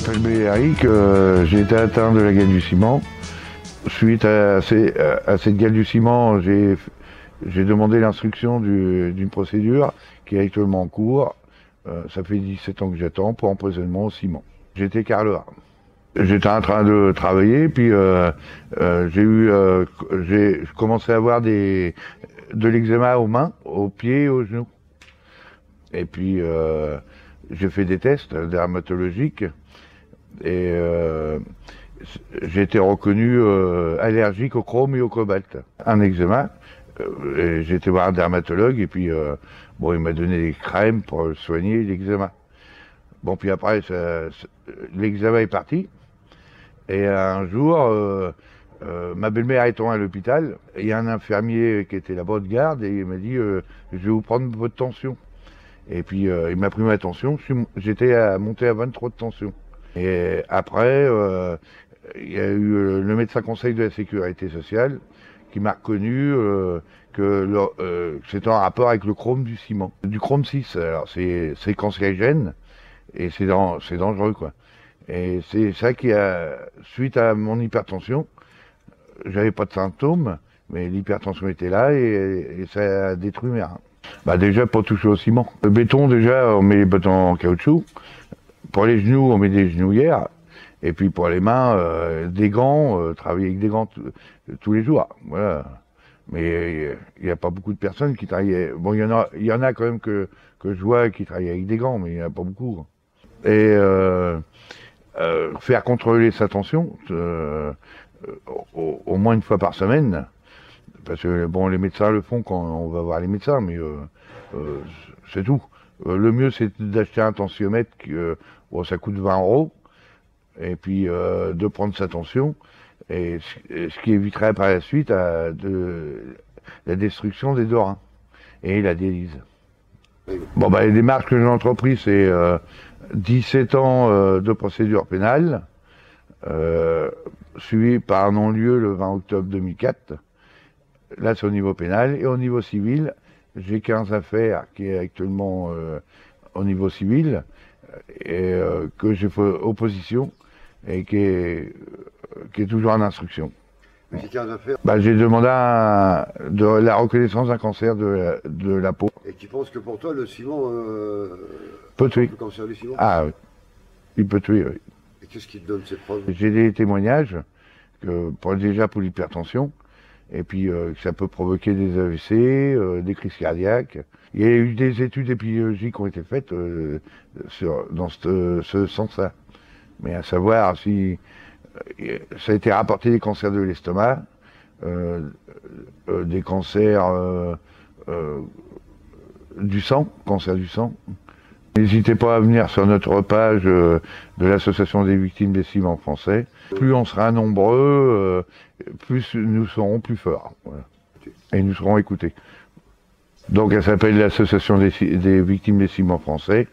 m'appelle Eric, j'ai été atteint de la gale du ciment. Suite à cette gale du ciment, j'ai demandé l'instruction d'une procédure qui est actuellement en cours. Ça fait 17 ans que j'attends pour empoisonnement au ciment. J'étais carreleur. J'étais en train de travailler, puis j'ai commencé à avoir de l'eczéma aux mains, aux pieds et aux genoux. Et puis j'ai fait des tests dermatologiques et j'ai été reconnu allergique au chrome et au cobalt. Un eczéma, j'ai été voir un dermatologue et puis bon, il m'a donné des crèmes pour soigner l'eczéma. Bon, puis après, l'eczéma est parti. Et un jour, ma belle-mère étant à l'hôpital, il y a un infirmier qui était là-bas de garde et il m'a dit je vais vous prendre votre tension. Et puis il m'a pris ma tension, j'étais monté à 23 de tension. Et après, il y a eu le médecin conseil de la sécurité sociale qui m'a reconnu que c'était en rapport avec le chrome du ciment, du chrome 6. Alors c'est cancérigène et c'est dangereux, quoi. Et c'est ça qui a, suite à mon hypertension, j'avais pas de symptômes, mais l'hypertension était là et ça a détruit mes reins. Bah déjà, pour toucher au ciment. Le béton, déjà, on met les bottes en caoutchouc. Pour les genoux, on met des genouillères. Et puis pour les mains, des gants, travailler avec des gants tous les jours. Voilà. Mais il n'y a pas beaucoup de personnes qui travaillent. Bon, il y en a quand même que je vois qui travaillent avec des gants, mais il n'y en a pas beaucoup. Et faire contrôler sa tension au moins une fois par semaine. Parce que bon, les médecins le font quand on va voir les médecins, mais c'est tout. Le mieux, c'est d'acheter un tensiomètre, bon, ça coûte 20 €, et puis de prendre sa tension, et ce qui éviterait par la suite la destruction des deux reins et la dialyse. Bon, bah, les démarches que j'ai entreprises, c'est 17 ans de procédure pénale, suivi par un non-lieu le 20 octobre 2004. Là, c'est au niveau pénal. Et au niveau civil, j'ai 15 affaires qui est actuellement au niveau civil, et que j'ai fait opposition et qui est toujours en instruction. Mais ces 15 affaires, bah, j'ai demandé de la reconnaissance d'un cancer de la peau. et tu penses que pour toi, le ciment Peut tuer. le cancer du ciment? Ah oui, il peut tuer, oui. Et qu'est-ce qui te donne ces preuves? J'ai des témoignages, déjà pour l'hypertension, et puis que ça peut provoquer des AVC, des crises cardiaques. Il y a eu des études épidémiologiques qui ont été faites dans ce sens-là. Mais à savoir si ça a été rapporté des cancers de l'estomac, des cancers du sang, cancer du sang. N'hésitez pas à venir sur notre page de l'association des victimes des ciments français. Plus on sera nombreux, plus nous serons plus forts. Voilà. Et nous serons écoutés. Donc elle s'appelle l'association des victimes des ciments français.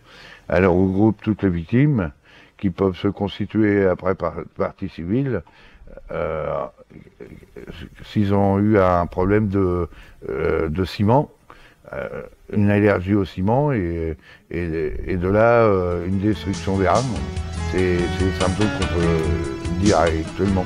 Elle regroupe toutes les victimes qui peuvent se constituer après par partie civile s'ils ont eu un problème de ciment. Une allergie au ciment et de là une destruction des reins. C'est les symptômes qu'on peut dire actuellement.